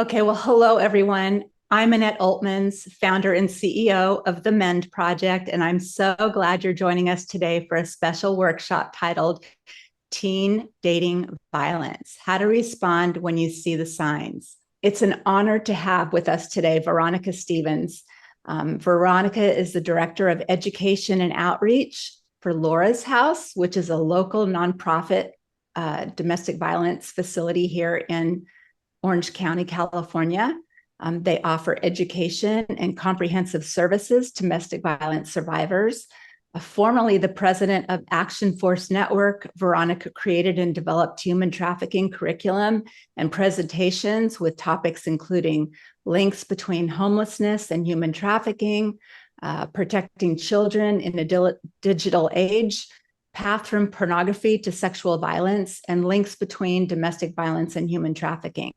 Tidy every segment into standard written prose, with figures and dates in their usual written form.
Okay, well, hello, everyone. I'm Annette Altmans, founder and CEO of the MEND Project, and I'm so glad you're joining us today for a special workshop titled Teen Dating Violence: How to Respond When You See the Signs. It's an honor to have with us today Veronica Stevens. Veronica is the Director of Education and Outreach for Laura's House, which is a local nonprofit domestic violence facility here in Orange County, California. They offer education and comprehensive services to domestic violence survivors. Formerly the president of Action Force Network, Veronica created and developed human trafficking curriculum and presentations with topics including links between homelessness and human trafficking, protecting children in a digital age, path from pornography to sexual violence, and links between domestic violence and human trafficking.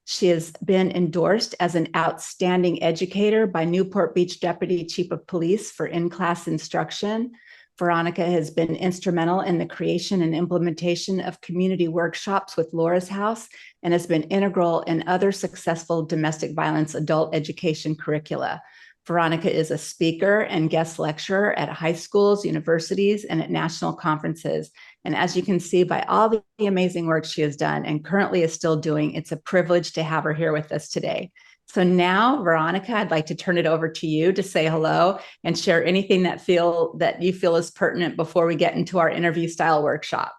She has been endorsed as an outstanding educator by Newport Beach Deputy Chief of Police for in-class instruction. Veronica has been instrumental in the creation and implementation of community workshops with Laura's House and has been integral in other successful domestic violence adult education curricula. Veronica is a speaker and guest lecturer at high schools, universities, and at national conferences. And as you can see by all the amazing work she has done and currently is still doing, it's a privilege to have her here with us today. So now, Veronica, I'd like to turn it over to you to say hello and share anything that you feel is pertinent before we get into our interview style workshop.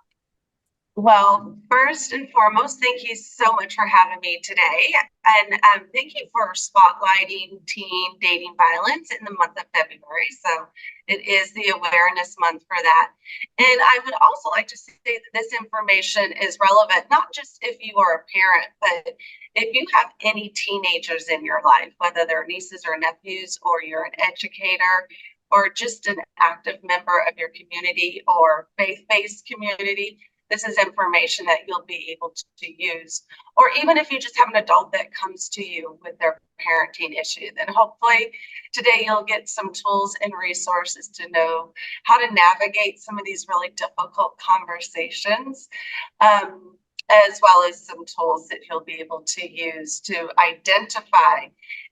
Well, first and foremost, thank you so much for having me today. And thank you for spotlighting teen dating violence in the month of February. So it is the awareness month for that. And I would also like to say that this information is relevant, not just if you are a parent, but if you have any teenagers in your life, whether they're nieces or nephews, or you're an educator, or just an active member of your community or faith-based community. This is information that you'll be able to use. Or even if you just have an adult that comes to you with their parenting issue, then hopefully today you'll get some tools and resources to know how to navigate some of these really difficult conversations, as well as some tools that you'll be able to use to identify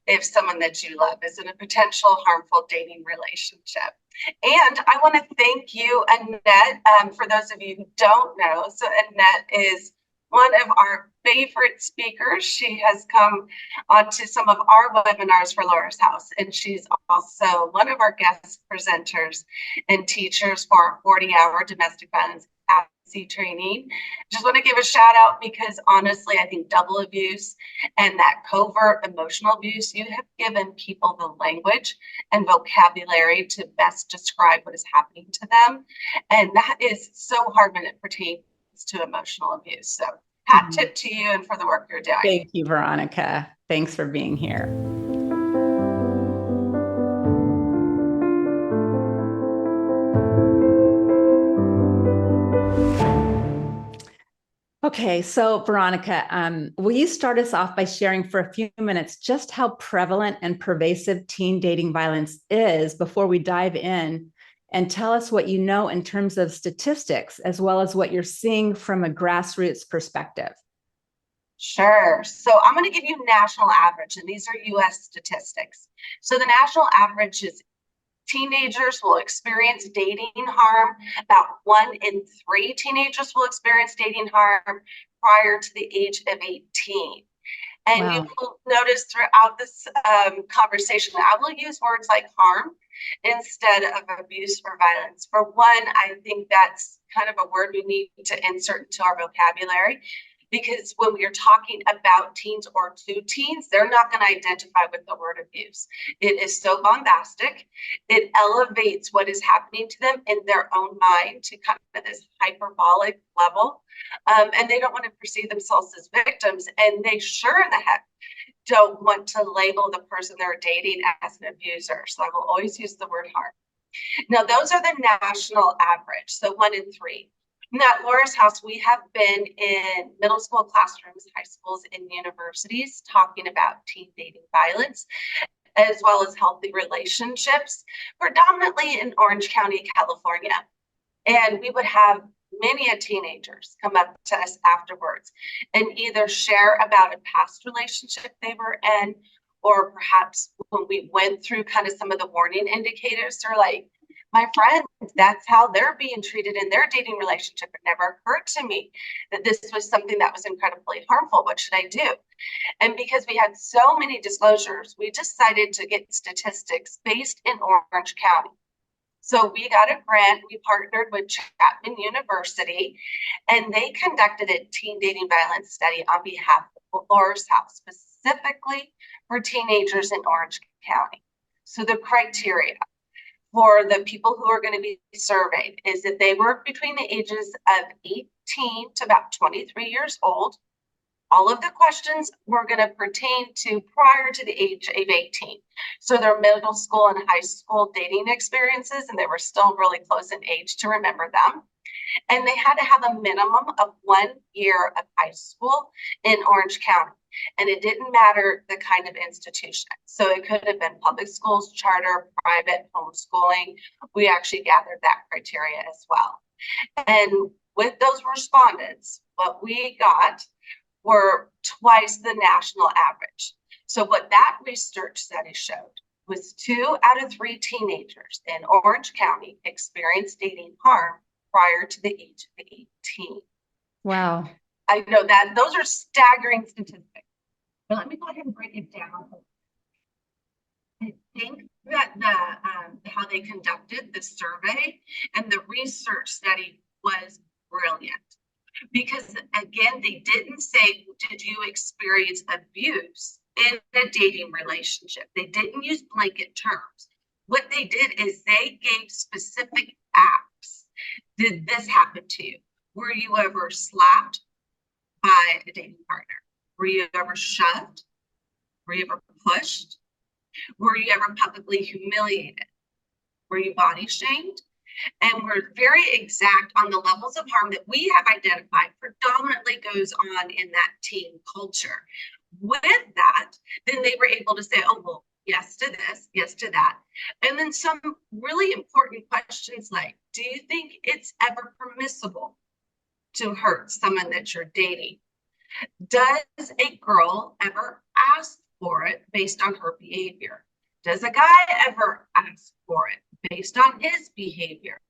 if someone that you love is in a potential harmful dating relationship. And I want to thank you, Annette. For those of you who don't know, so Annette is one of our favorite speakers. She has come onto some of our webinars for Laura's House, and she's also one of our guest presenters and teachers for our 40-hour domestic violence advocacy training. Just want to give a shout out because honestly, I think double abuse and that covert emotional abuse, you have given people the language and vocabulary to best describe what is happening to them. And that is so hard when it pertains to emotional abuse. So hat tip to you and for the work you're doing. Thank you, Veronica. Thanks for being here. Okay, so Veronica, will you start us off by sharing for a few minutes just how prevalent and pervasive teen dating violence is before we dive in, and tell us what you know in terms of statistics, as well as what you're seeing from a grassroots perspective? Sure. So I'm going to give you national average, and these are U.S. statistics. So the national average is teenagers will experience dating harm. About 1 in 3 teenagers will experience dating harm prior to the age of 18. And Wow. you will notice throughout this conversation, I will use words like harm instead of abuse or violence. For one, I think that's kind of a word we need to insert into our vocabulary, because when we are talking about teens or to teens, they're not going to identify with the word abuse. It is so bombastic. It elevates what is happening to them in their own mind to kind of this hyperbolic level. And they don't want to perceive themselves as victims. And they sure the heck don't want to label the person they're dating as an abuser. So I will always use the word harm. Now, those are the national average. So 1 in 3. Now, at Laura's House, we have been in middle school classrooms, high schools, and universities talking about teen dating violence, as well as healthy relationships, predominantly in Orange County, California. And we would have many a teenagers come up to us afterwards and either share about a past relationship they were in, or perhaps when we went through kind of some of the warning indicators, they're like, my friend, that's how they're being treated in their dating relationship. It never occurred to me that this was something that was incredibly harmful. What should I do? And because we had so many disclosures, we decided to get statistics based in Orange County. So we got a grant. We partnered with Chapman University, and they conducted a teen dating violence study on behalf of Laura's House, specifically for teenagers in Orange County. So the criteria for the people who are going to be surveyed is that they were between the ages of 18 to about 23 years old. All of the questions were going to pertain to prior to the age of 18. So their middle school and high school dating experiences, and they were still really close in age to remember them. And they had to have a minimum of 1 year of high school in Orange County. And it didn't matter the kind of institution. So it could have been public schools, charter, private, homeschooling. We actually gathered that criteria as well. And with those respondents, what we got were twice the national average. So what that research study showed was 2 out of 3 teenagers in Orange County experienced dating harm prior to the age of 18. Wow. I know that those are staggering statistics, but let me go ahead and break it down. I think that how they conducted the survey and the research study was brilliant. Because again, they didn't say, did you experience abuse in a dating relationship? They didn't use blanket terms. What they did is they gave specific acts. Did this happen to you? Were you ever slapped by a dating partner? Were you ever shoved? Were you ever pushed? Were you ever publicly humiliated? Were you body shamed? And we're very exact on the levels of harm that we have identified predominantly goes on in that teen culture. With that, then they were able to say, oh, well, yes to this, yes to that. And then some really important questions like, do you think it's ever permissible to hurt someone that you're dating? Does a girl ever ask for it based on her behavior? Does a guy ever ask for it based on his behavior?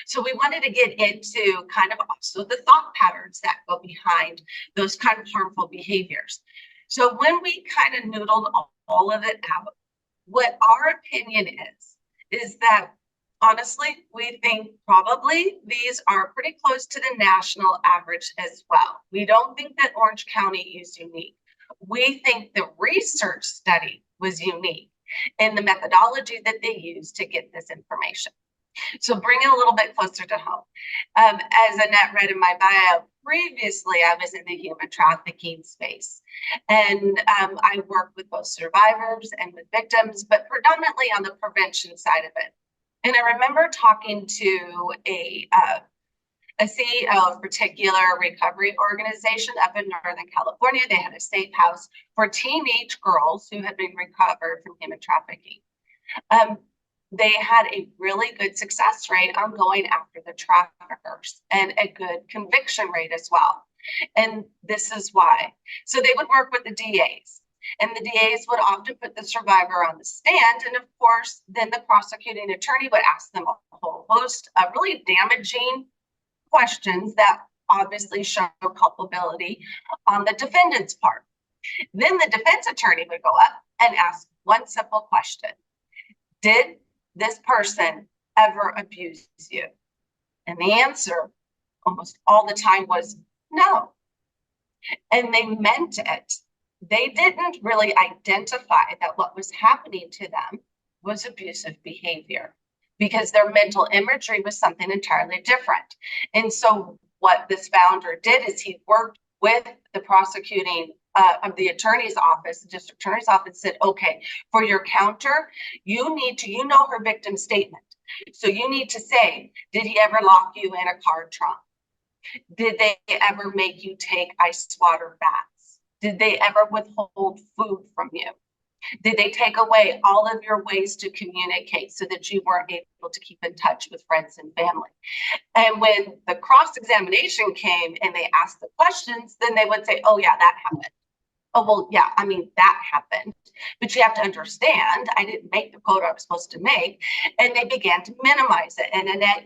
So we wanted to get into kind of also the thought patterns that go behind those kind of harmful behaviors. So when we kind of noodled all of it out, what our opinion is that honestly, we think probably these are pretty close to the national average as well. We don't think that Orange County is unique. We think the research study was unique in the methodology that they used to get this information. So bring it a little bit closer to home. As Annette read in my bio, previously I was in the human trafficking space. And I work with both survivors and with victims, but predominantly on the prevention side of it. And I remember talking to a CEO of a particular recovery organization up in Northern California. They had a safe house for teenage girls who had been recovered from human trafficking. They had a really good success rate on going after the traffickers and a good conviction rate as well. And this is why. So they would work with the DAs, and the DAs would often put the survivor on the stand. And of course, then the prosecuting attorney would ask them a whole host of really damaging questions that obviously show culpability on the defendant's part. Then the defense attorney would go up and ask one simple question. Did this person ever abuse you? And the answer almost all the time was no. And they meant it. They didn't really identify that what was happening to them was abusive behavior, because their mental imagery was something entirely different. And so what this founder did is he worked with the prosecuting of the attorney's office, the district attorney's office, said, okay, for your counter, you need to, her victim statement. So you need to say, did he ever lock you in a car trunk? Did they ever make you take ice water baths? Did they ever withhold food from you? Did they take away all of your ways to communicate so that you weren't able to keep in touch with friends and family? And when the cross-examination came and they asked the questions, then they would say, oh yeah, that happened. Oh, well, yeah, I mean, that happened. But you have to understand, I didn't make the quota I was supposed to make. And they began to minimize it. And Annette,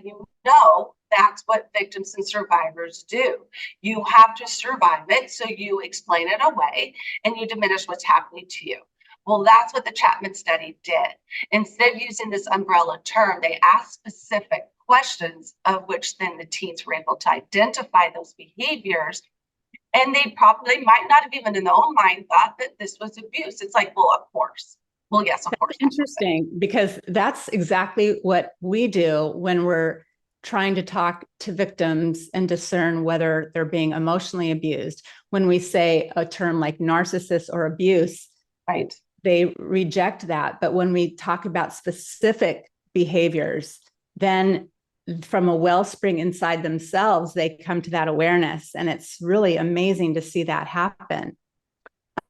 that's what victims and survivors do. You have to survive it. So you explain it away and you diminish what's happening to you. Well, that's what the Chapman study did. Instead of using this umbrella term, they asked specific questions of which then the teens were able to identify those behaviors. And they probably might not have even in their own mind thought that this was abuse. It's like, well, of course. Well, yes, of course. Interesting, because that's exactly what we do when we're trying to talk to victims and discern whether they're being emotionally abused. When we say a term like narcissist or abuse, Right, they reject that. But when we talk about specific behaviors, then from a wellspring inside themselves, they come to that awareness. And it's really amazing to see that happen.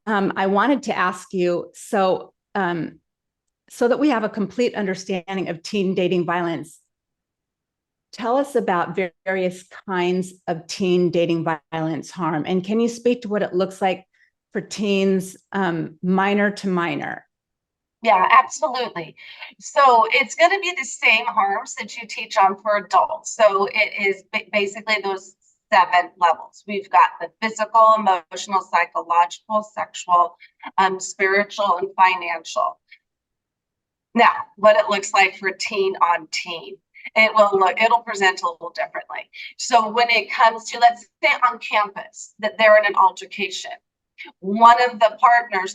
I wanted to ask you, so that we have a complete understanding of teen dating violence, tell us about various kinds of teen dating violence harm. And can you speak to what it looks like for teens, minor to minor? yeah, absolutely. So it's going to be the same harms that you teach on for adults. So it is basically those 7 levels. We've got the physical, emotional, psychological, sexual, spiritual, and financial. Now, what it looks like for teen on teen, it'll present a little differently. So when it comes to, let's say on campus, that they're in an altercation, one of the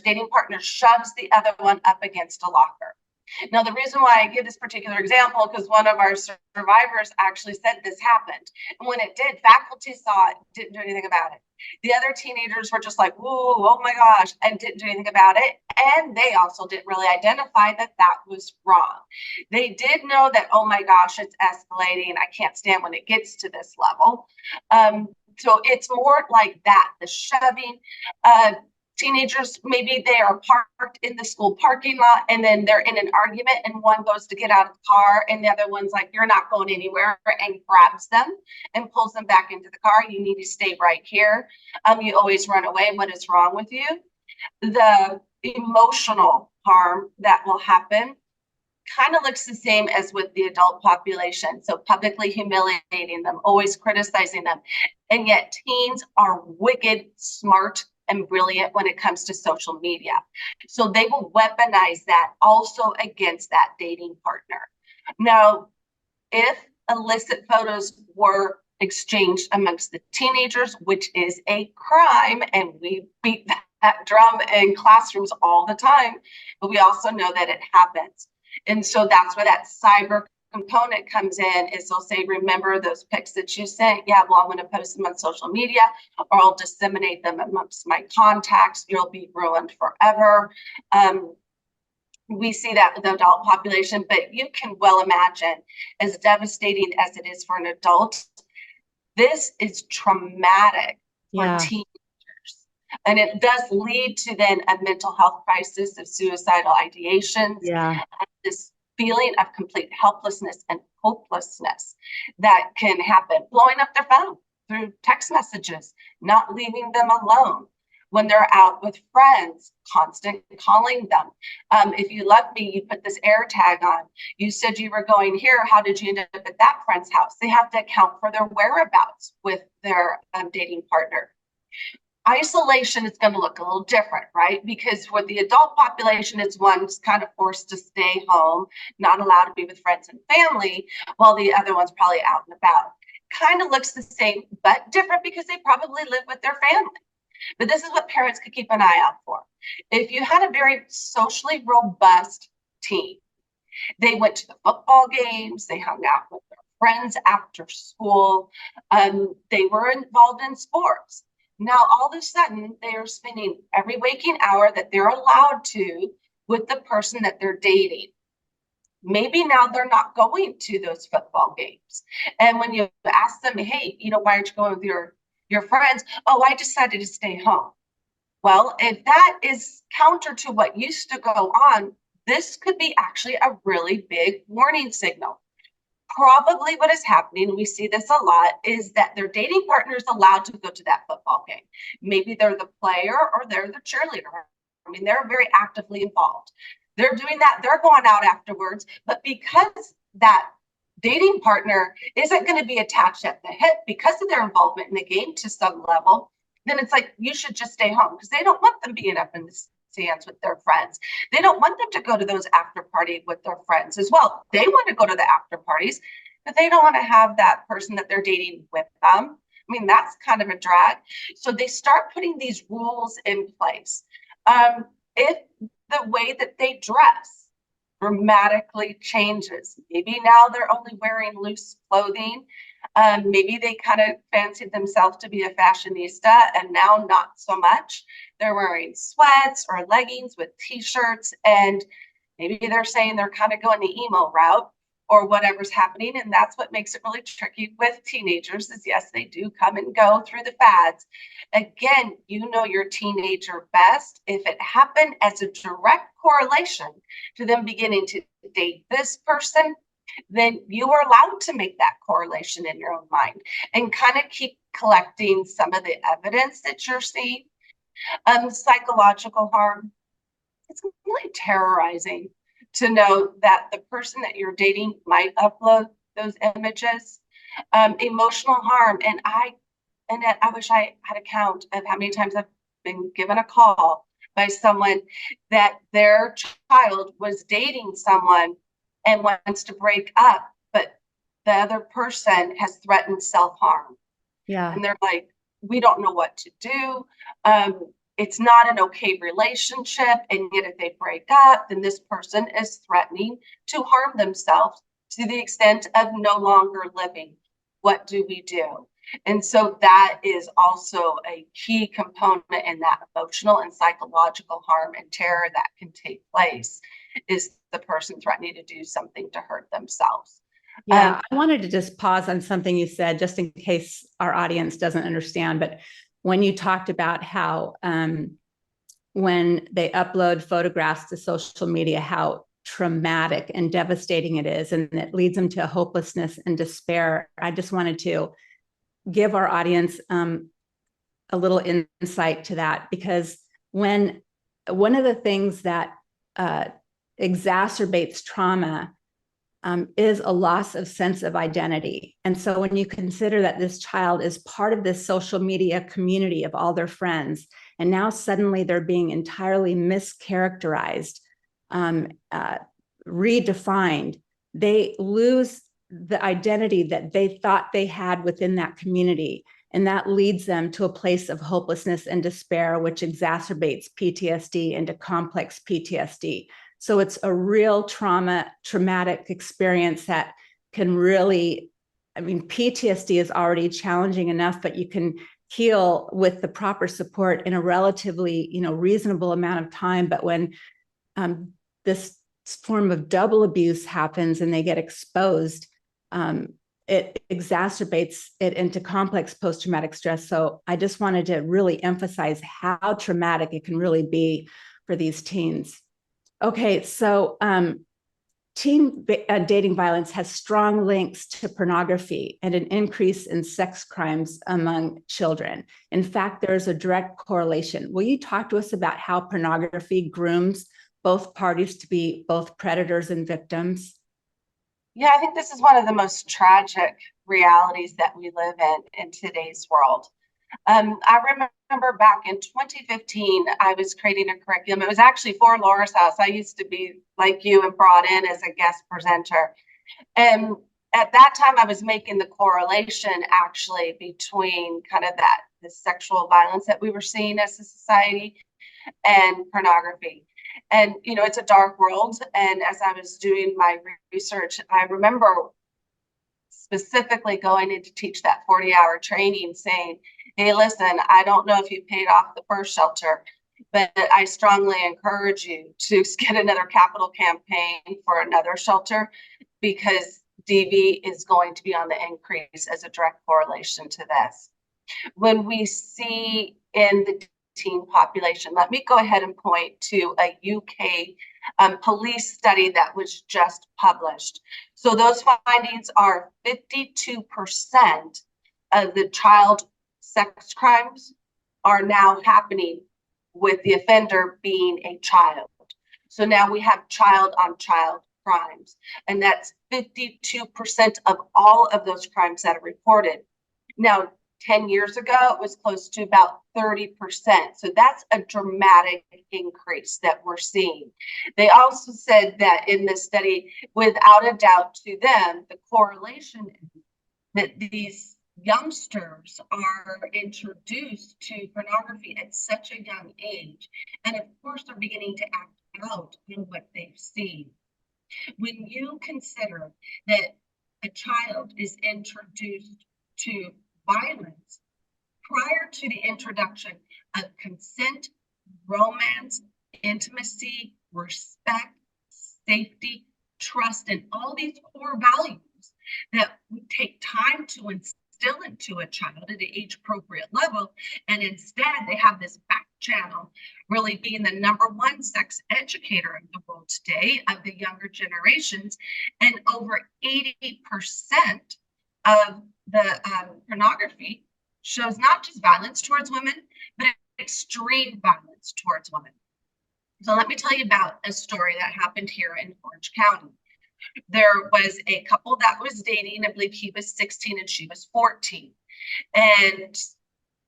dating partners, shoves the other one up against a locker. Now, the reason why I give this particular example, because one of our survivors actually said this happened. And when it did, faculty saw it, didn't do anything about it. The other teenagers were just like, whoa, oh my gosh, and didn't do anything about it. And they also didn't really identify that that was wrong. They did know that, oh my gosh, it's escalating. I can't stand when it gets to this level. So it's more like that, the shoving. Teenagers, maybe they are parked in the school parking lot and then they're in an argument and one goes to get out of the car and the other one's like, you're not going anywhere, and grabs them and pulls them back into the car. You need to stay right here. You always run away. What is wrong with you? The emotional harm that will happen kind of looks the same as with the adult population. So publicly humiliating them, always criticizing them. And yet teens are wicked, smart, and brilliant when it comes to social media. So they will weaponize that also against that dating partner. Now, if illicit photos were exchanged amongst the teenagers, which is a crime, and we beat that drum in classrooms all the time, but we also know that it happens. And so that's where that cyber component comes in, is they'll say, remember those pics that you sent? Yeah, well, I'm going to post them on social media or I'll disseminate them amongst my contacts. You'll be ruined forever. We see that with the adult population, but you can well imagine, as devastating as it is for an adult, this is traumatic for teenagers. And it does lead to then a mental health crisis of suicidal ideations. Yeah. This feeling of complete helplessness and hopelessness that can happen, blowing up their phone through text messages, not leaving them alone when they're out with friends, constant calling them. If you love me, you put this air tag on. You said you were going here. How did you end up at that friend's house? They have to account for their whereabouts with their dating partner. Isolation is going to look a little different, right? Because with the adult population, it's one's kind of forced to stay home, not allowed to be with friends and family, while the other one's probably out and about. Kind of looks the same, but different because they probably live with their family. But this is what parents could keep an eye out for. If you had a very socially robust teen, they went to the football games, they hung out with their friends after school, they were involved in sports. Now, all of a sudden, they are spending every waking hour that they're allowed to with the person that they're dating. Maybe now they're not going to those football games. And when you ask them, hey, why aren't you going with your friends? Oh, I decided to stay home. Well, if that is counter to what used to go on, this could be actually a really big warning signal. Probably what is happening, we see this a lot, is that their dating partner is allowed to go to that football game. Maybe they're the player or they're the cheerleader. I mean, they're very actively involved. They're doing that, they're going out afterwards, but because that dating partner isn't going to be attached at the hip because of their involvement in the game to some level, then it's like, you should just stay home, because they don't want them being up in the stands with their friends. They don't want them to go to those after party with their friends as well. They want to go to the after parties, but they don't want to have that person that they're dating with them. I mean, that's kind of a drag. So they start putting these rules in place. If the way that they dress dramatically changes, maybe now they're only wearing loose clothing. Maybe they kind of fancied themselves to be a fashionista and now not so much. They're wearing sweats or leggings with t-shirts, and maybe they're saying they're kind of going the emo route or whatever's happening. And that's what makes it really tricky with teenagers is, yes, they do come and go through the fads. Again, you know your teenager best. If it happened as a direct correlation to them beginning to date this person, then you are allowed to make that correlation in your own mind and kind of keep collecting some of the evidence that you're seeing. Psychological harm, it's really terrorizing to know that the person that you're dating might upload those images. Emotional harm, and Annette, I wish I had a count of how many times I've been given a call by someone that their child was dating someone and wants to break up, but the other person has threatened self-harm. Yeah. And they're like, we don't know what to do. It's not an okay relationship. And yet if they break up, then this person is threatening to harm themselves to the extent of no longer living. What do we do? And so that is also a key component in that emotional and psychological harm and terror that can take place, is the person threatening to do something to hurt themselves. Yeah, I wanted to just pause on something you said, just in case our audience doesn't understand. But when you talked about how when they upload photographs to social media, how traumatic and devastating it is, and it leads them to hopelessness and despair, I just wanted to give our audience a little insight to that, because when one of the things that exacerbates trauma is a loss of sense of identity. And so when you consider that this child is part of this social media community of all their friends, and now suddenly they're being entirely mischaracterized, redefined, they lose the identity that they thought they had within that community. And that leads them to a place of hopelessness and despair, which exacerbates PTSD into complex PTSD. So it's a real traumatic experience that can really, I mean, PTSD is already challenging enough, but you can heal with the proper support in a relatively, reasonable amount of time. But when this form of double abuse happens and they get exposed, it exacerbates it into complex post-traumatic stress. So I just wanted to really emphasize how traumatic it can really be for these teens. Okay, so teen dating violence has strong links to pornography and an increase in sex crimes among children. In fact, there's a direct correlation. Will you talk to us about how pornography grooms both parties to be both predators and victims? Yeah, I think this is one of the most tragic realities that we live in today's world. I remember back in 2015, I was creating a curriculum. It was actually for Laura's House. I used to be like you and brought in as a guest presenter. And at that time, I was making the correlation actually between kind of that, the sexual violence that we were seeing as a society and pornography. And, it's a dark world. And as I was doing my research, I remember specifically going in to teach that 40-hour training saying, hey, listen, I don't know if you paid off the first shelter, but I strongly encourage you to get another capital campaign for another shelter, because DV is going to be on the increase as a direct correlation to this. When we see in the teen population. Let me go ahead and point to a UK police study that was just published. So those findings are 52% of the child sex crimes are now happening with the offender being a child. So now we have child on child crimes, and that's 52% of all of those crimes that are reported. Now, 10 years ago, it was close to about 30%. So that's a dramatic increase that we're seeing. They also said that in this study, without a doubt to them, the correlation is that these youngsters are introduced to pornography at such a young age. And of course, they're beginning to act out on what they've seen. When you consider that a child is introduced to violence prior to the introduction of consent, romance, intimacy, respect, safety, trust, and all these core values that would take time to instill into a child at an age appropriate level. And instead, they have this back channel really being the #1 sex educator in the world today of the younger generations. And over 80% of the pornography shows not just violence towards women, but extreme violence towards women. So let me tell you about a story that happened here in Orange County. There was a couple that was dating. I believe he was 16 and she was 14. And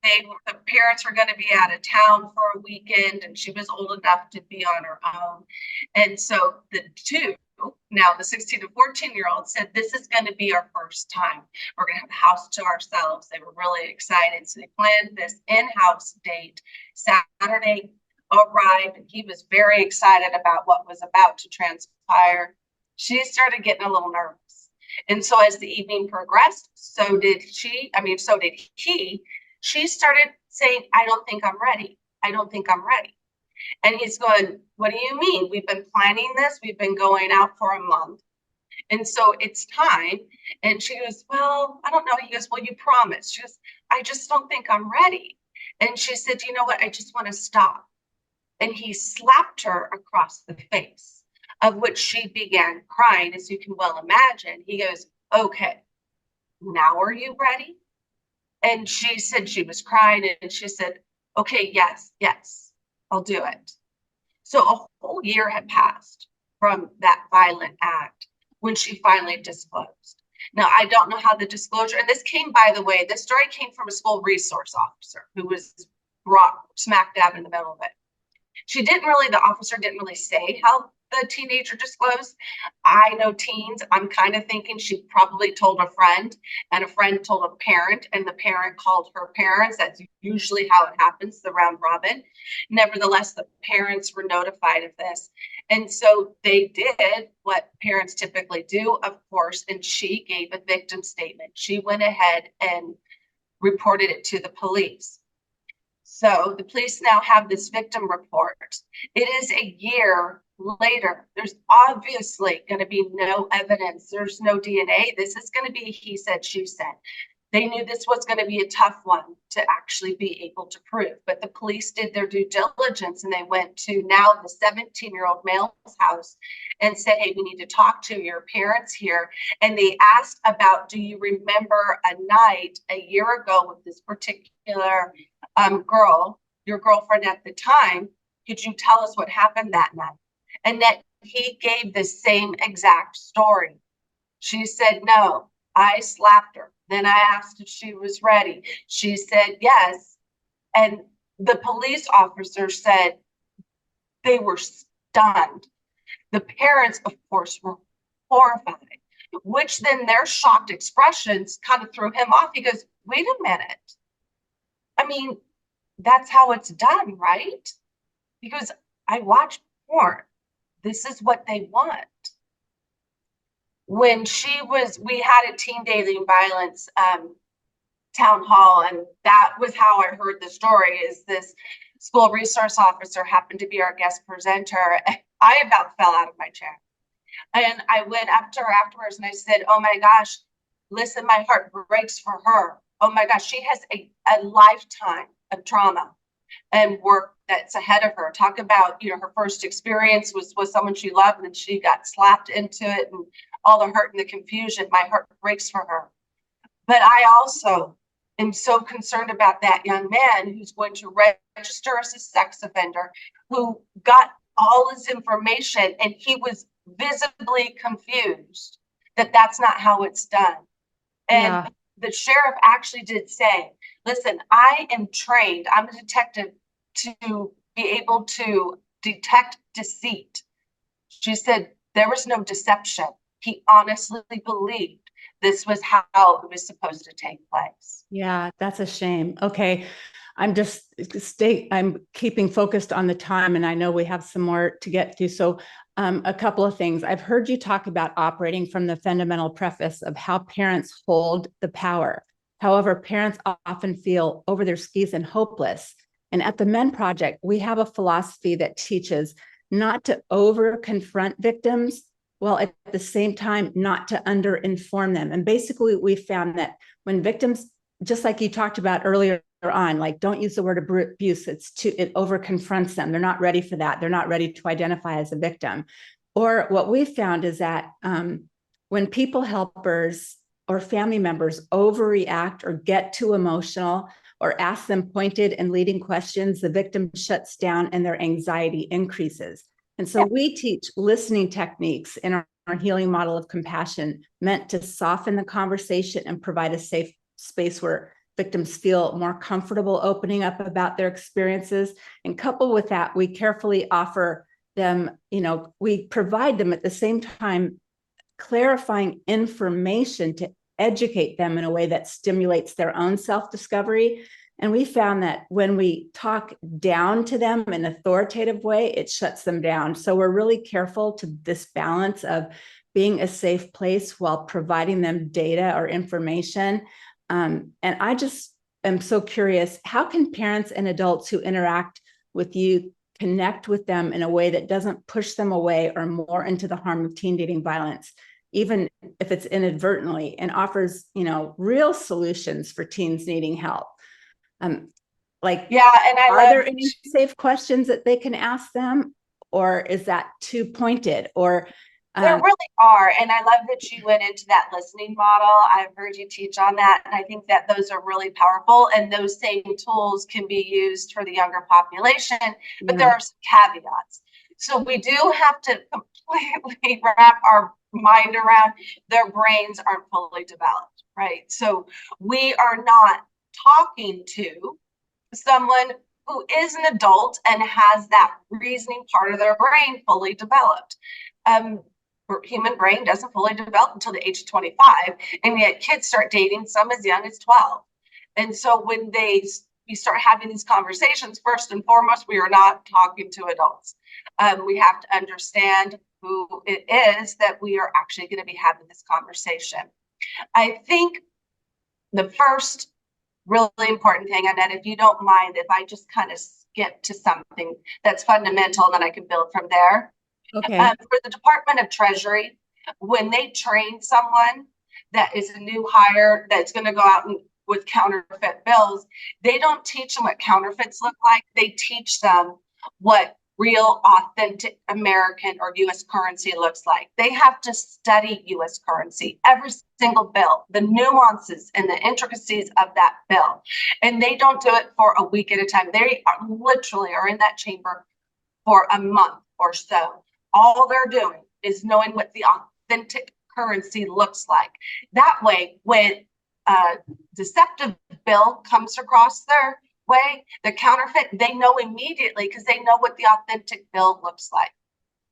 the parents were going to be out of town for a weekend, and she was old enough to be on her own. And so the two, now the 16 and 14-year-old, said, this is going to be our first time. We're going to have the house to ourselves. They were really excited. So they planned this in-house date. Saturday arrived, and he was very excited about what was about to transpire. She started getting a little nervous. And so as the evening progressed, so did he. She started saying, I don't think I'm ready. I don't think I'm ready. And he's going, what do you mean? We've been planning this. We've been going out for a month. And so it's time. And she goes, well, I don't know. He goes, well, you promised. She goes, I just don't think I'm ready. And she said, you know what? I just want to stop. And he slapped her across the face, of which she began crying, as you can well imagine. He goes, okay, now are you ready? And she said she was crying, and she said, okay, yes, I'll do it. So a whole year had passed from that violent act when she finally disclosed. Now, I don't know how the disclosure, and this came, by the way, this story came from a school resource officer who was brought smack dab in the middle of it. The officer didn't really say how the teenager disclosed. I know teens. I'm kind of thinking she probably told a friend, and a friend told a parent, and the parent called her parents. That's usually how it happens, the round robin. Nevertheless, the parents were notified of this. And so they did what parents typically do, of course, and she gave a victim statement. She went ahead and reported it to the police. So the police now have this victim report. It is a year later. There's obviously going to be no evidence. There's no DNA. This is going to be he said, she said. They knew this was going to be a tough one to actually be able to prove, but the police did their due diligence, and they went to now the 17-year-old male's house and said, hey, we need to talk to your parents here. And they asked about, do you remember a night a year ago with this particular girl, your girlfriend at the time? Could you tell us what happened that night? And that he gave the same exact story. She said, no, I slapped her. Then I asked if she was ready. She said yes. And the police officer said they were stunned. The parents, of course, were horrified, which then their shocked expressions kind of threw him off. He goes, wait a minute. I mean, that's how it's done, right? Because I watch porn. This is what they want. When we had a teen dating violence town hall, and that was how I heard the story, is this school resource officer happened to be our guest presenter. I about fell out of my chair. And I went up to her afterwards and I said, oh my gosh, listen, my heart breaks for her. Oh my gosh, she has a lifetime of trauma. and work that's ahead of her. Talk about, her first experience was with someone she loved and she got slapped into it and all the hurt and the confusion. My heart breaks for her. But I also am so concerned about that young man who's going to register as a sex offender, who got all his information and he was visibly confused that that's not how it's done. And Yeah. the sheriff actually did say, listen, I am trained, I'm a detective, to be able to detect deceit. She said there was no deception. He honestly believed this was how it was supposed to take place. Yeah, that's a shame. Okay. I'm keeping focused on the time, and I know we have some more to get to. So a couple of things. I've heard you talk about operating from the fundamental preface of how parents hold the power. However, parents often feel over their skis and hopeless. And at the Men Project, we have a philosophy that teaches not to over confront victims, while at the same time not to under inform them. And basically, we found that when victims, just like you talked about earlier on, like don't use the word abuse, it over confronts them. They're not ready for that. They're not ready to identify as a victim. Or what we found is that when people helpers or family members overreact or get too emotional or ask them pointed and leading questions, the victim shuts down and their anxiety increases. And so we teach listening techniques in our healing model of compassion, meant to soften the conversation and provide a safe space where victims feel more comfortable opening up about their experiences. And coupled with that, we carefully offer them, we provide them at the same time clarifying information to educate them in a way that stimulates their own self-discovery. And we found that when we talk down to them in an authoritative way, it shuts them down. So we're really careful to this balance of being a safe place while providing them data or information. And I just am so curious, how can parents and adults who interact with you connect with them in a way that doesn't push them away or more into the harm of teen dating violence, even if it's inadvertently, and offers, real solutions for teens needing help? Yeah, and are there any safe questions that they can ask them, or is that too pointed? Or there really are. And I love that you went into that listening model. I've heard you teach on that. And I think that those are really powerful. And those same tools can be used for the younger population, but there are some caveats. So we do have to completely wrap our mind around their brains aren't fully developed, right? So we are not talking to someone who is an adult and has that reasoning part of their brain fully developed. Human brain doesn't fully develop until the age of 25, and yet kids start dating some as young as 12. And so when we start having these conversations, first and foremost, we are not talking to adults. We have to understand who it is that we are actually going to be having this conversation. I think the first really important thing, Annette, if you don't mind, if I just kind of skip to something that's fundamental, and then I can build from there. Okay. For the Department of Treasury, when they train someone that is a new hire that's going to go out with counterfeit bills, they don't teach them what counterfeits look like. They teach them what real, authentic American or U.S. currency looks like. They have to study U.S. currency, every single bill, the nuances and the intricacies of that bill. And they don't do it for a week at a time. They are literally in that chamber for a month or so. All they're doing is knowing what the authentic currency looks like. That way, when a deceptive bill comes across their way, the counterfeit, they know immediately because they know what the authentic bill looks like.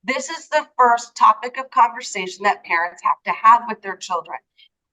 This is the first topic of conversation that parents have to have with their children.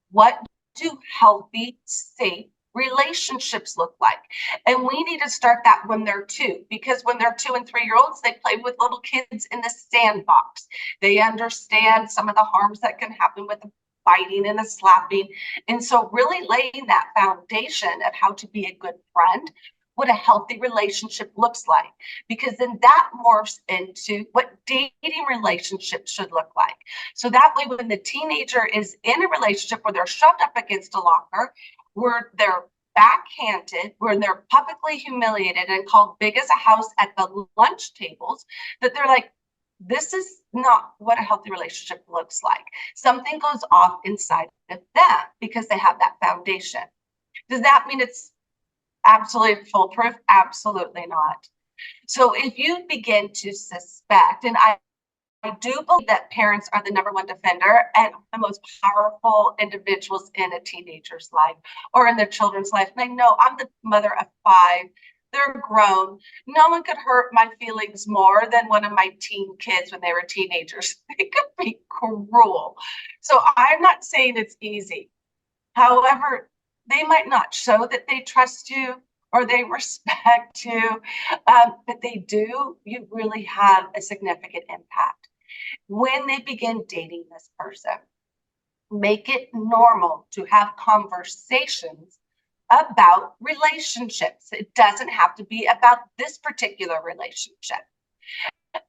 What do healthy, safe relationships look like? And we need to start that when they're 2, because when they're 2 and 3-year-olds, they play with little kids in the sandbox. They understand some of the harms that can happen with the biting and the slapping. And so really laying that foundation of how to be a good friend, what a healthy relationship looks like, because then that morphs into what dating relationships should look like. So that way, when the teenager is in a relationship where they're shoved up against a locker, where they're backhanded, when they're publicly humiliated and called big as a house at the lunch tables, that they're like, this is not what a healthy relationship looks like. Something goes off inside of them because they have that foundation. Does that mean it's absolutely foolproof? Absolutely not. So if you begin to suspect, and I do believe that parents are the number one defender and the most powerful individuals in a teenager's life or in their children's life. And I know I'm the mother of 5. They're grown. No one could hurt my feelings more than one of my teen kids when they were teenagers. They could be cruel. So I'm not saying it's easy. However, they might not show that they trust you or they respect you, but they do. You really have a significant impact. When they begin dating this person, make it normal to have conversations about relationships. It doesn't have to be about this particular relationship.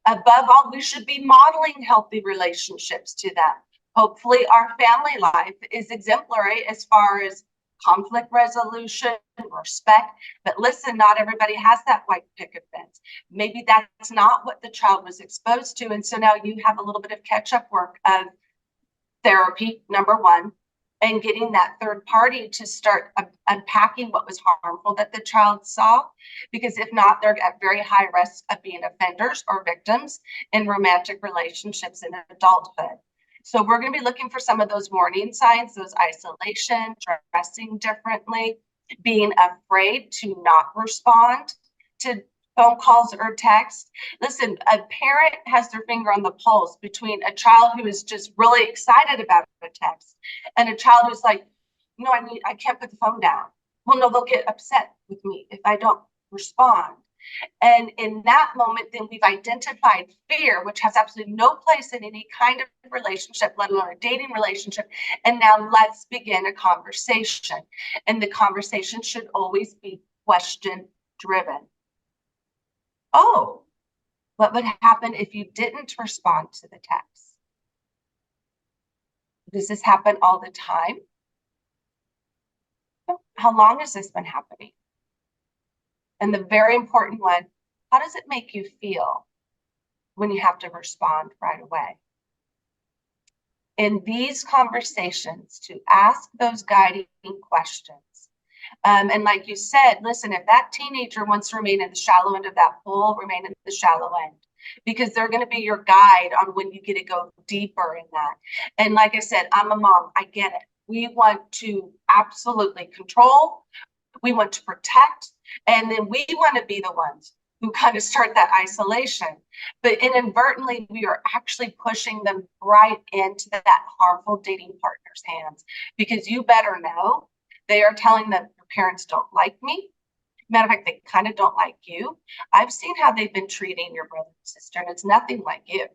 Above all, we should be modeling healthy relationships to them. Hopefully, our family life is exemplary as far as conflict resolution, respect. But listen, not everybody has that white picket fence. Maybe that's not what the child was exposed to. And so now you have a little bit of catch up work of therapy, number one, and getting that third party to start unpacking what was harmful that the child saw. Because if not, they're at very high risk of being offenders or victims in romantic relationships in adulthood. So we're going to be looking for some of those warning signs, those isolation, dressing differently, being afraid to not respond to phone calls or text. Listen, a parent has their finger on the pulse between a child who is just really excited about a text and a child who's like, no, I can't put the phone down. Well, no, they'll get upset with me if I don't respond. And in that moment, then we've identified fear, which has absolutely no place in any kind of relationship, let alone a dating relationship. And now let's begin a conversation. And the conversation should always be question driven. Oh, what would happen if you didn't respond to the text? Does this happen all the time? How long has this been happening? And the very important one, how does it make you feel when you have to respond right away? In these conversations, to ask those guiding questions. And like you said, listen, if that teenager wants to remain in the shallow end of that pool, remain in the shallow end, because they're going to be your guide on when you get to go deeper in that. And like I said, I'm a mom. I get it. We want to absolutely control. We want to protect. And then we want to be the ones who kind of start that isolation. But inadvertently, we are actually pushing them right into that harmful dating partner's hands, because you better know they are telling them your parents don't like me. Matter of fact, they kind of don't like you. I've seen how they've been treating your brother and sister, and it's nothing like you.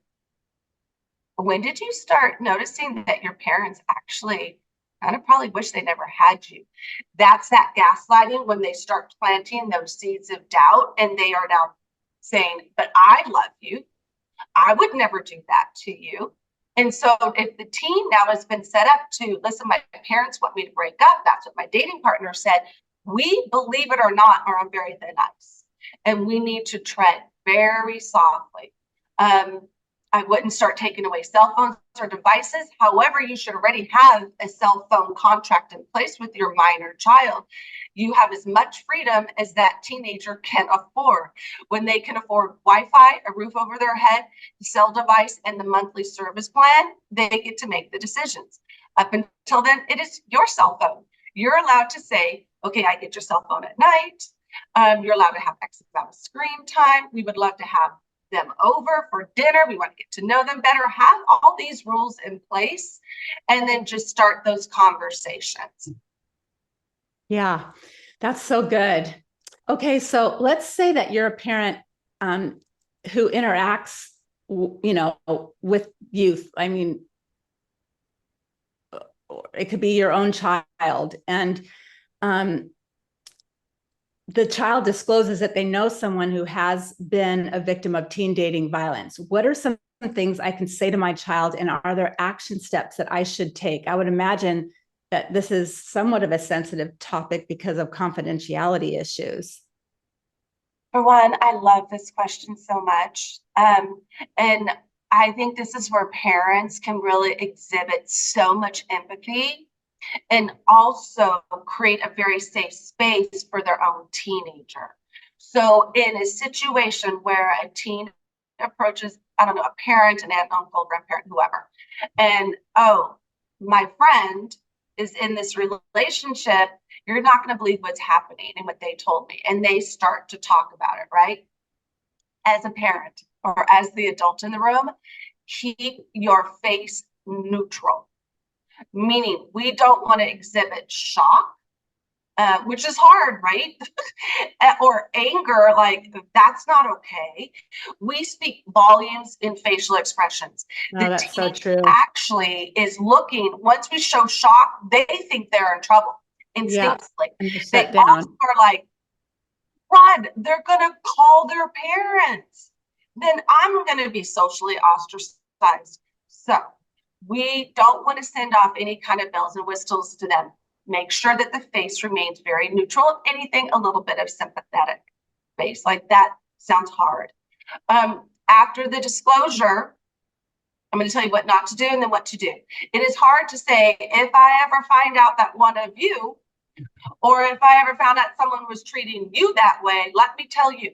When did you start noticing that your parents actually kind of probably wish they never had you? That's that gaslighting, when they start planting those seeds of doubt and they are now saying, but I love you. I would never do that to you. And so if the teen now has been set up to, listen, my parents want me to break up, that's what my dating partner said, we, believe it or not, are on very thin ice. And we need to tread very softly. I wouldn't start taking away cell phones or devices. However, you should already have a cell phone contract in place with your minor child. You have as much freedom as that teenager can afford. When they can afford Wi-Fi, a roof over their head, the cell device, and the monthly service plan, they get to make the decisions. Up until then, it is your cell phone. You're allowed to say, okay, I get your cell phone at night. You're allowed to have X amount of screen time. We would love to have them over for dinner. We want to get to know them better. Have all these rules in place, and then just start those conversations. Yeah, that's so good. Okay, so let's say that you're a parent who interacts, with youth. I mean, it could be your own child, and the child discloses that they know someone who has been a victim of teen dating violence. What are some things I can say to my child, and are there action steps that I should take? I would imagine that this is somewhat of a sensitive topic because of confidentiality issues? For one, I love this question so much. And I think this is where parents can really exhibit so much empathy and also create a very safe space for their own teenager. So, in a situation where a teen approaches, I don't know, a parent, an aunt, uncle, grandparent, whoever, and oh, my friend is in this relationship, you're not going to believe what's happening and what they told me. And they start to talk about it, right? As a parent or as the adult in the room, keep your face neutral, meaning we don't want to exhibit shock, which is hard, right? Or anger, like that's not okay. We speak volumes in facial expressions. Oh, The that's so teen true. actually is looking, once we show shock, they think they're in trouble Yeah. instinctively. And they They shut also down. are like, run, they're going to call their parents. Then I'm going to be socially ostracized. So we don't want to send off any kind of bells and whistles to them. Make sure that the face remains very neutral. If anything, a little bit of sympathetic face. Like that sounds hard. After the disclosure, I'm going to tell you what not to do and then what to do. It is hard to say, if I ever find out that one of you, or if I ever found out someone was treating you that way, let me tell you,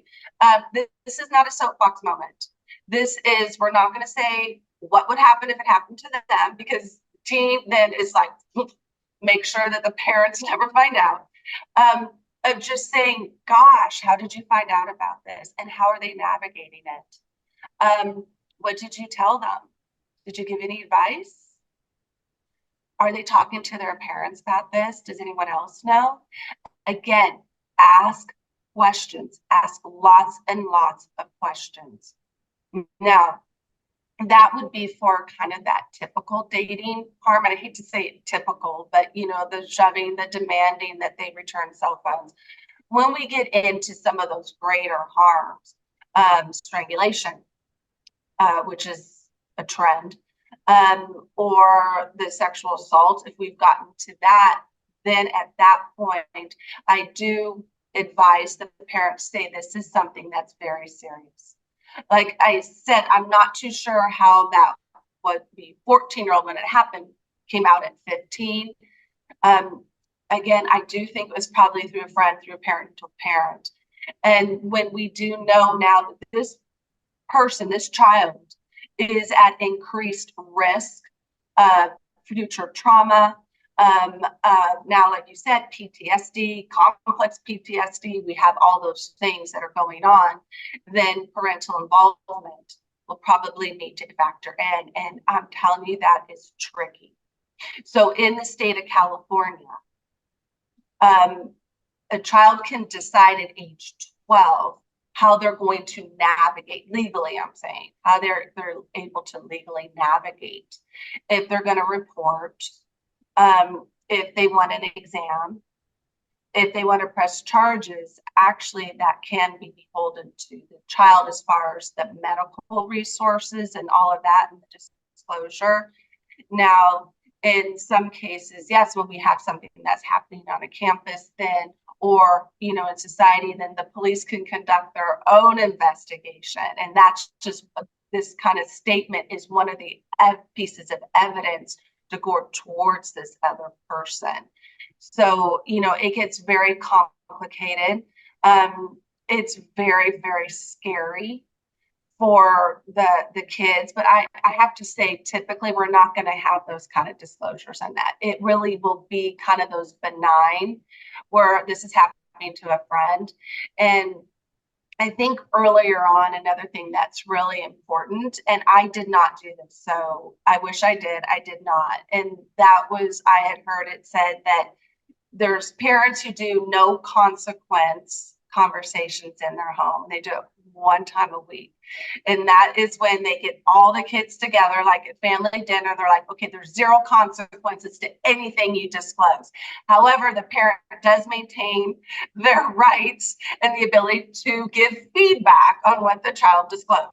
this is not a soapbox moment. This is, we're not going to say what would happen if it happened to them, because teen then is like, make sure that the parents never find out. Of just saying, gosh, how did you find out about this? And how are they navigating it? What did you tell them? Did you give any advice? Are they talking to their parents about this? Does anyone else know? Again, ask questions, ask lots and lots of questions. Now, that would be for kind of that typical dating harm. And I hate to say typical, but the shoving, the demanding that they return cell phones. When we get into some of those greater harms, strangulation, which is a trend, or the sexual assault, if we've gotten to that, then at that point, I do advise the parents say this is something that's very serious. Like I said, I'm not too sure how that would be 14-year-old when it happened, came out at 15. Again, I do think it was probably through a friend, through a parent to a parent. And when we do know now that this person, this child, is at increased risk of future trauma. Now, like you said, PTSD, complex PTSD, we have all those things that are going on, then parental involvement will probably need to factor in. And I'm telling you, that is tricky. So in the state of California, a child can decide at age 12 how they're going to navigate legally. I'm saying how they're able to legally navigate if they're going to report, if they want an exam, if they want to press charges. Actually, that can be beholden to the child as far as the medical resources and all of that and the disclosure. Now, in some cases, yes, when we have something that's happening on a campus, then or in society, then the police can conduct their own investigation. And that's just this kind of statement is one of the pieces of evidence to go towards this other person. So, it gets very complicated. It's very, very scary for the kids, but I have to say, typically we're not going to have those kind of disclosures on that. It really will be kind of those benign, where this is happening to a friend. And I think earlier on, another thing that's really important, and I did not do this, so I wish I did not. And that was, I had heard it said that there's parents who do no consequence conversations in their home. They do it one time a week. And that is when they get all the kids together, like at family dinner. They're like, okay, there's zero consequences to anything you disclose. However, the parent does maintain their rights and the ability to give feedback on what the child disclosed.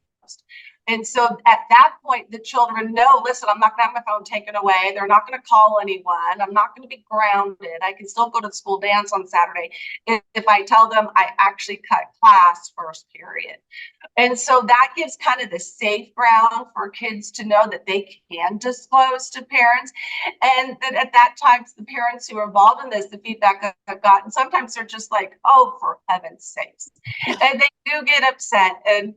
And so at that point, the children know, listen, I'm not going to have my phone taken away. They're not going to call anyone. I'm not going to be grounded. I can still go to the school dance on Saturday if I tell them I actually cut class first period. And so that gives kind of the safe ground for kids to know that they can disclose to parents. And that at that time, the parents who are involved in this, the feedback I've gotten, sometimes they're just like, oh, for heaven's sakes. And they do get upset and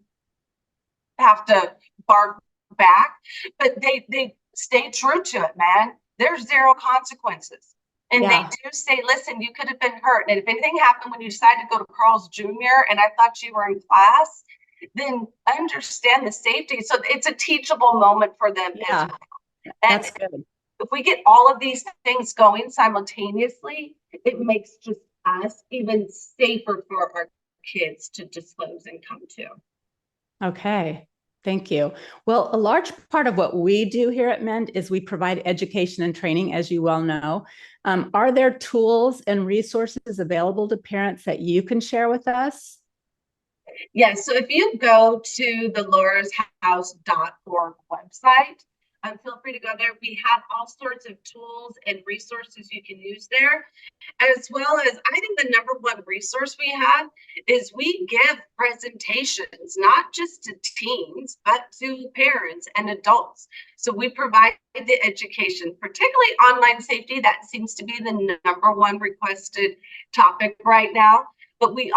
have to bark back, but they stay true to it, man. There's zero consequences. And they do say, listen, you could have been hurt. And if anything happened when you decided to go to Carl's Jr. and I thought you were in class, then understand the safety. So it's a teachable moment for them as well. And that's good. If we get all of these things going simultaneously, it makes just us even safer for our kids to disclose and come to. Okay. Thank you. Well, a large part of what we do here at MEND is we provide education and training, as you well know. Are there tools and resources available to parents that you can share with us? Yes. So if you go to the laurashouse.org website, feel free to go there. We have all sorts of tools and resources you can use there, as well as I think the number one resource we have is we give presentations, not just to teens, but to parents and adults. So we provide the education, particularly online safety. That seems to be the number one requested topic right now. But we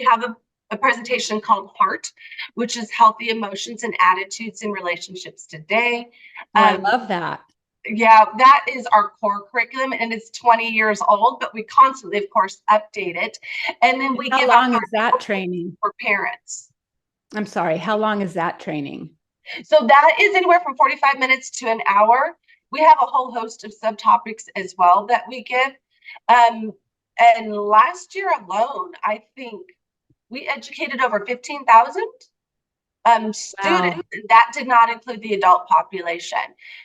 have a presentation called Heart, which is healthy emotions and attitudes in relationships today. I love that. Yeah, that is our core curriculum, and it's 20 years old, but we constantly, of course, update it. And then we How give long is that training for parents. I'm sorry, how long is that training? So that is anywhere from 45 minutes to an hour. We have a whole host of subtopics as well that we give. And last year alone, I think we educated over 15,000 students. Wow. That did not include the adult population.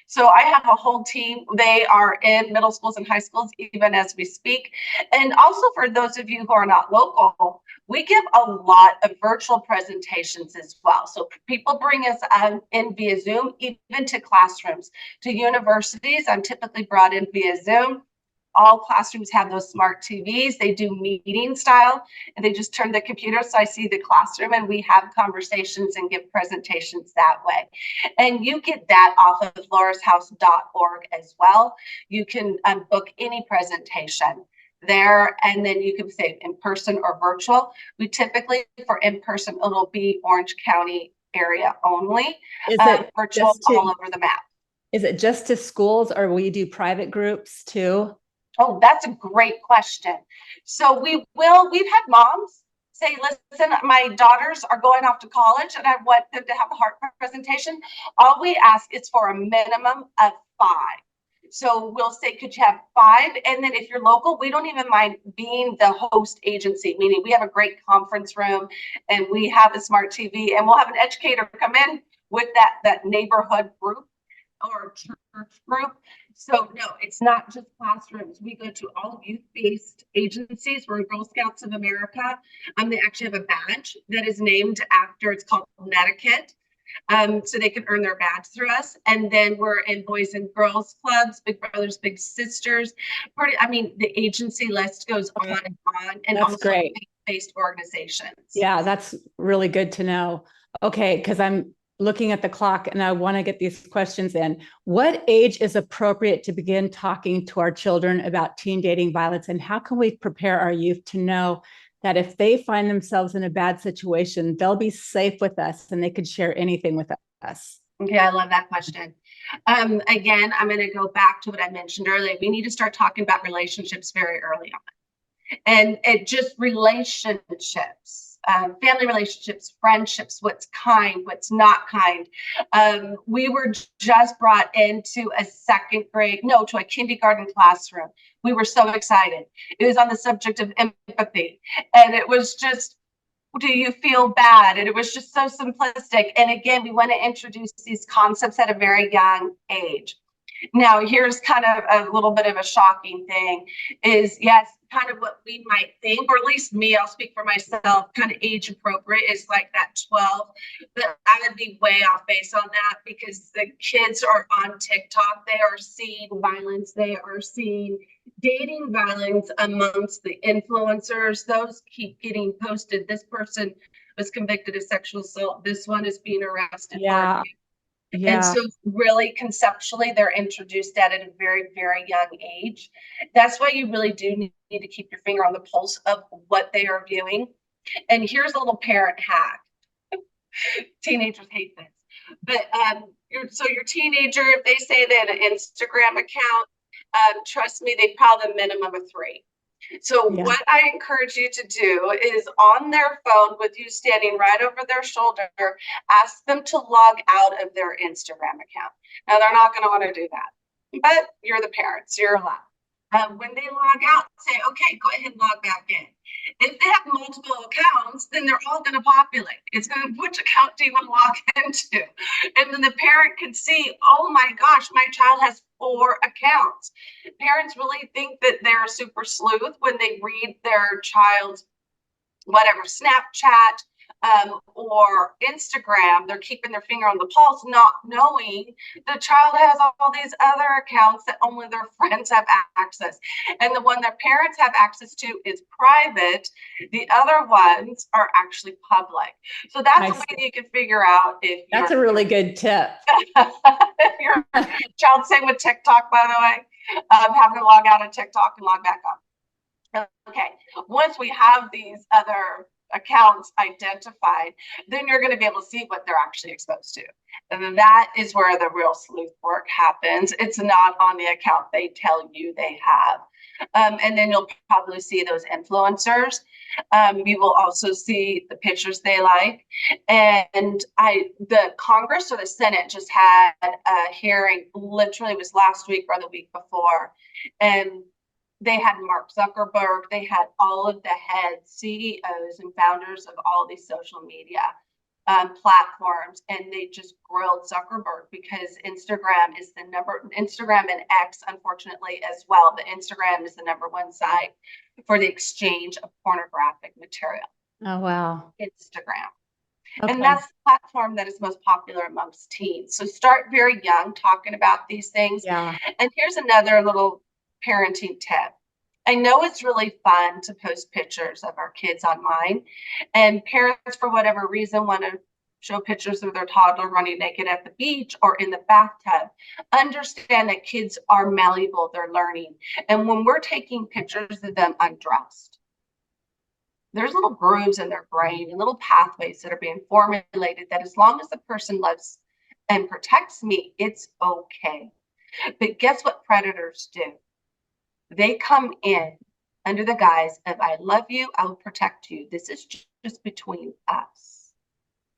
So I have a whole team. They are in middle schools and high schools, even as we speak. And also for those of you who are not local, we give a lot of virtual presentations as well. So people bring us in via Zoom, even to classrooms, to universities. I'm typically brought in via Zoom. All classrooms have those smart TVs. They do meeting style and they just turn the computer so I see the classroom and we have conversations and give presentations that way. And you get that off of laurashouse.org as well. You can book any presentation there, and then you can say in person or virtual. We typically, for in person, it'll be Orange County area only. Is it virtual all over the map? Is it just to schools, or will you do private groups too? Oh, that's a great question. So we've had moms say, listen, my daughters are going off to college and I want them to have a heart presentation. All we ask is for a minimum of 5. So we'll say, could you have 5? And then if you're local, we don't even mind being the host agency, meaning we have a great conference room and we have a smart TV and we'll have an educator come in with that neighborhood group or church group. So no, it's not just classrooms. We go to all youth-based agencies. We're Girl Scouts of America. They actually have a badge that is named after, it's called Connecticut. So they can earn their badge through us. And then we're in Boys and Girls Clubs, Big Brothers, Big Sisters. The agency list goes on and on. And that's also great. Based organizations. Yeah, that's really good to know. Okay, because I'm looking at the clock and I want to get these questions in. What age is appropriate to begin talking to our children about teen dating violence, and how can we prepare our youth to know that if they find themselves in a bad situation, they'll be safe with us and they could share anything with us? Okay, I love that question. Again, I'm going to go back to what I mentioned earlier. We need to start talking about relationships very early on. And it just relationships, family relationships, friendships, what's kind, what's not kind. We were just brought into to a kindergarten classroom. We were so excited. It was on the subject of empathy. And it was just, do you feel bad? And it was just so simplistic. And again, we want to introduce these concepts at a very young age. Now, here's kind of a little bit of a shocking thing is, yes, kind of what we might think, or at least me, I'll speak for myself, kind of age appropriate is like that 12. But I would be way off base on that because the kids are on TikTok. They are seeing violence. They are seeing dating violence amongst the influencers. Those keep getting posted. This person was convicted of sexual assault. This one is being arrested for abuse. And Yeah. so really conceptually, they're introduced at a very, very young age. That's why you really do need to keep your finger on the pulse of what they are viewing. And here's a little parent hack. Teenagers hate this. But your teenager, if they say they had an Instagram account, trust me, they probably have a minimum of 3. So Yeah. what I encourage you to do is on their phone with you standing right over their shoulder, ask them to log out of their Instagram account. Now they're not going to want to do that, but you're the parents, you're allowed. When they log out, say, okay, go ahead and log back in. If they have multiple accounts, then they're all going to populate. It's going to, which account do you want to log into? And then the parent can see, oh my gosh, my child has 4 accounts. Parents really think that they're super sleuth when they read their child's whatever Snapchat or Instagram. They're keeping their finger on the pulse, not knowing the child has all these other accounts that only their friends have access. And the one their parents have access to is private. The other ones are actually public. So that's a way that you can figure out if that's a really good tip. if your child, same with TikTok, by the way, having to log out of TikTok and log back on. Okay, once we have these other accounts identified, then you're going to be able to see what they're actually exposed to. And that is where the real sleuth work happens. It's not on the account they tell you they have. And then you'll probably see those influencers. You will also see the pictures they like. And the Congress or the Senate just had a hearing, literally it was last week or the week before. And they had Mark Zuckerberg, they had all of the heads, CEOs and founders of all these social media platforms, and they just grilled Zuckerberg because Instagram and X, unfortunately, as well, but Instagram is the #1 site for the exchange of pornographic material. Oh, wow. Instagram. Okay. And that's the platform that is most popular amongst teens. So start very young talking about these things. Yeah. And here's another little parenting tip. I know it's really fun to post pictures of our kids online, and parents, for whatever reason, want to show pictures of their toddler running naked at the beach or in the bathtub. Understand that kids are malleable, they're learning. And when we're taking pictures of them undressed, there's little grooves in their brain and little pathways that are being formulated that as long as the person loves and protects me, it's okay. But guess what predators do? They come in under the guise of, I love you, I will protect you. This is just between us.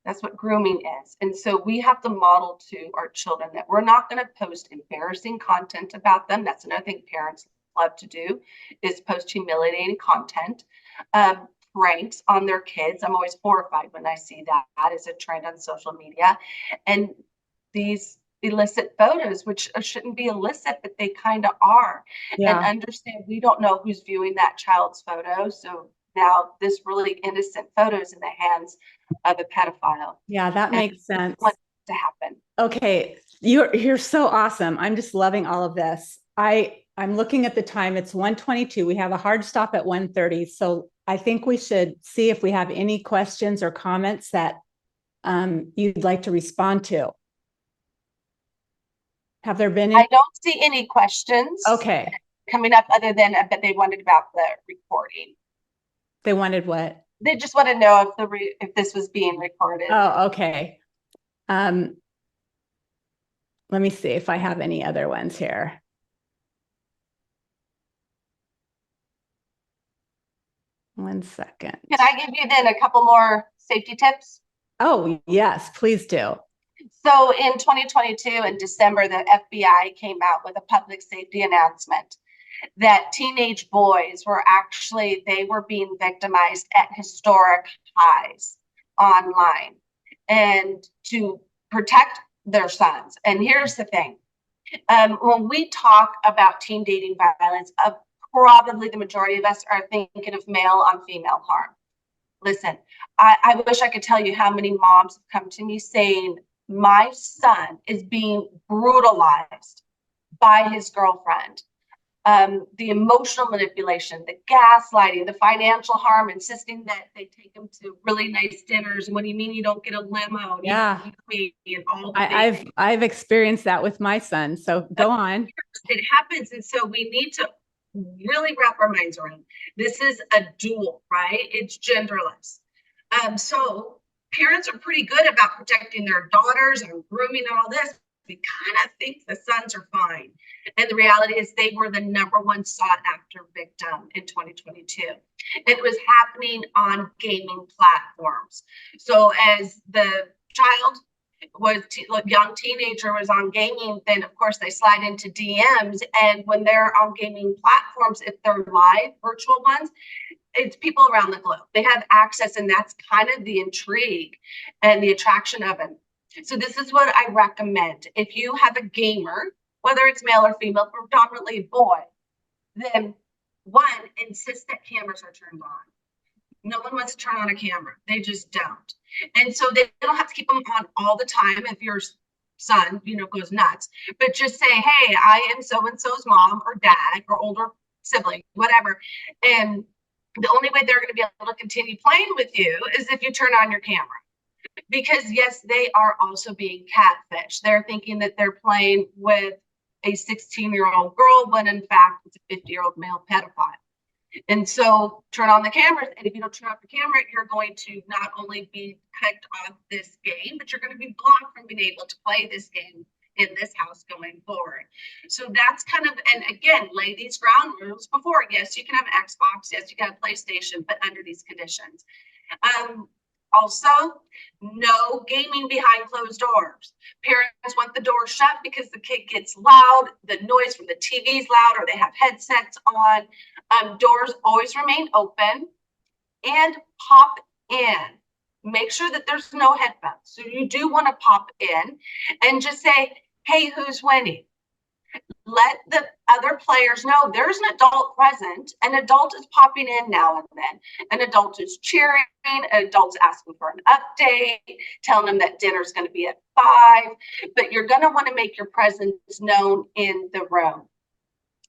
That's what grooming is. And so we have to model to our children that we're not going to post embarrassing content about them. That's another thing parents love to do, is post humiliating content, pranks on their kids. I'm always horrified when I see that as a trend on social media. And these illicit photos, which shouldn't be illicit, but they kind of are. Yeah. And understand we don't know who's viewing that child's photo. So now this really innocent photo is in the hands of a pedophile. Yeah, that makes sense. What's to happen? Okay, you're so awesome. I'm just loving all of this. I'm looking at the time. It's 1:22. We have a hard stop at 1:30. So I think we should see if we have any questions or comments that you'd like to respond to. Have there been any? I don't see any questions coming up other than that they wanted about the recording. They wanted what? They just want to know if this was being recorded. Oh, okay. Let me see if I have any other ones here. One second. Can I give you then a couple more safety tips? Oh, yes, please do. So in 2022, in December, the FBI came out with a public safety announcement that teenage boys they were being victimized at historic highs online, and to protect their sons. And here's the thing. When we talk about teen dating violence, of probably the majority of us are thinking of male on female harm. Listen, I wish I could tell you how many moms have come to me saying, my son is being brutalized by his girlfriend. The emotional manipulation, the gaslighting, the financial harm, insisting that they take him to really nice dinners. And what do you mean you don't get a limo? Yeah. And all the I've things. I've experienced that with my son. So go on. It happens. And so we need to really wrap our minds around. This is a duel, right? It's genderless. So parents are pretty good about protecting their daughters and grooming and all this. We kind of think the sons are fine. And the reality is they were the number one sought after victim in 2022. It was happening on gaming platforms. So as the child was young teenager was on gaming, then of course they slide into DMs. And when they're on gaming platforms, if they're live virtual ones, it's people around the globe. They have access, and that's kind of the intrigue and the attraction of it. So this is what I recommend. If you have a gamer, whether it's male or female, predominantly boy, then one, insist that cameras are turned on. No one wants to turn on a camera. They just don't. And so they don't have to keep them on all the time if your son, goes nuts. But just say, hey, I am so-and-so's mom or dad or older sibling, whatever. And the only way they're going to be able to continue playing with you is if you turn on your camera. Because yes, they are also being catfished. They're thinking that they're playing with a 16-year-old girl when in fact it's a 50-year-old male pedophile. And so turn on the cameras. And if you don't turn off the camera, you're going to not only be kicked off this game, but you're going to be blocked from being able to play this game in this house going forward. So that's kind of, and again, lay these ground rules before. Yes, you can have Xbox. Yes, you can have PlayStation, but under these conditions. Also, no gaming behind closed doors. Parents want the door shut because the kid gets loud, the noise from the TV is loud, or they have headsets on. Doors always remain open, and pop in. Make sure that there's no headphones. So you do want to pop in and just say, hey, who's winning? Let the other players know there's an adult present. An adult is popping in now and then. An adult is cheering. An adult's asking for an update, telling them that dinner's going to be at 5. But you're going to want to make your presence known in the room.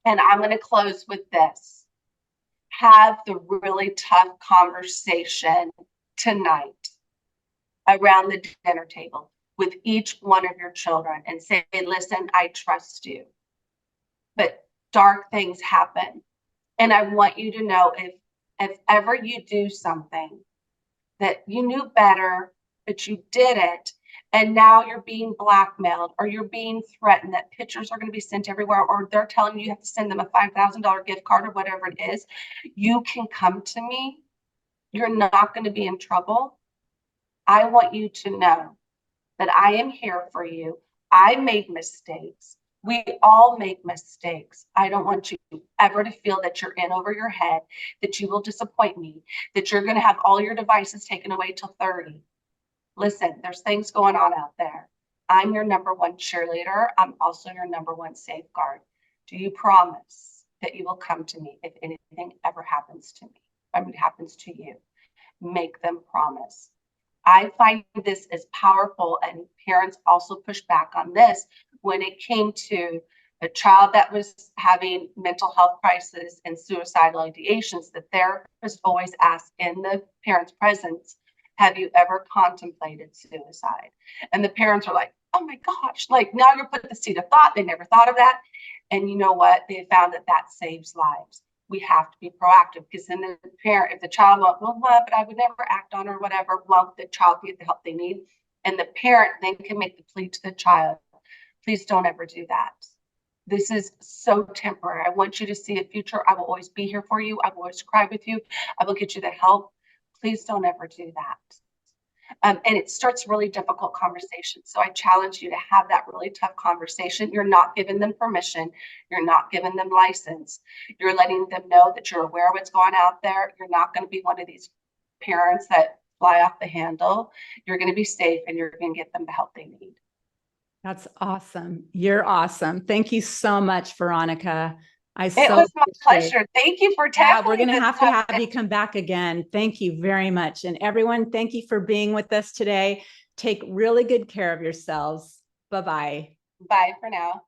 And I'm going to close with this. Have the really tough conversation tonight around the dinner table with each one of your children and say, listen, I trust you. But dark things happen. And I want you to know if ever you do something that you knew better, but you did it, and now you're being blackmailed or you're being threatened that pictures are going to be sent everywhere, or they're telling you have to send them a $5,000 gift card or whatever it is, you can come to me. You're not going to be in trouble. I want you to know that I am here for you. I made mistakes. We all make mistakes. I don't want you ever to feel that you're in over your head, that you will disappoint me, that you're going to have all your devices taken away till 30. Listen, there's things going on out there. I'm your number one cheerleader. I'm also your number one safeguard. Do you promise that you will come to me if anything ever happens to me? I mean, happens to you. Make them promise. I find this as powerful, and parents also push back on this when it came to a child that was having mental health crisis and suicidal ideations. The therapist always asked in the parent's presence, have you ever contemplated suicide? And the parents are like, oh my gosh, like now you're put the seed of thought. They never thought of that. And you know what? They found that saves lives. We have to be proactive, because then the parent, if the child won't, well, but I would never act on or whatever, well, the child can get the help they need. And the parent then can make the plea to the child, please don't ever do that. This is so temporary. I want you to see a future. I will always be here for you. I will always cry with you. I will get you the help. Please don't ever do that. And it starts really difficult conversations. So I challenge you to have that really tough conversation. You're not giving them permission. You're not giving them license. You're letting them know that you're aware of what's going out there. You're not going to be one of these parents that fly off the handle. You're going to be safe, and you're going to get them the help they need. That's awesome. You're awesome. Thank you so much, Veronica. I It so was my appreciate it. pleasure. Thank you for Yeah, we're tackling going to this have you topic. come back again. Thank you very much. And everyone, thank you for being with us today. Take really good care of yourselves. Bye-bye. Bye for now.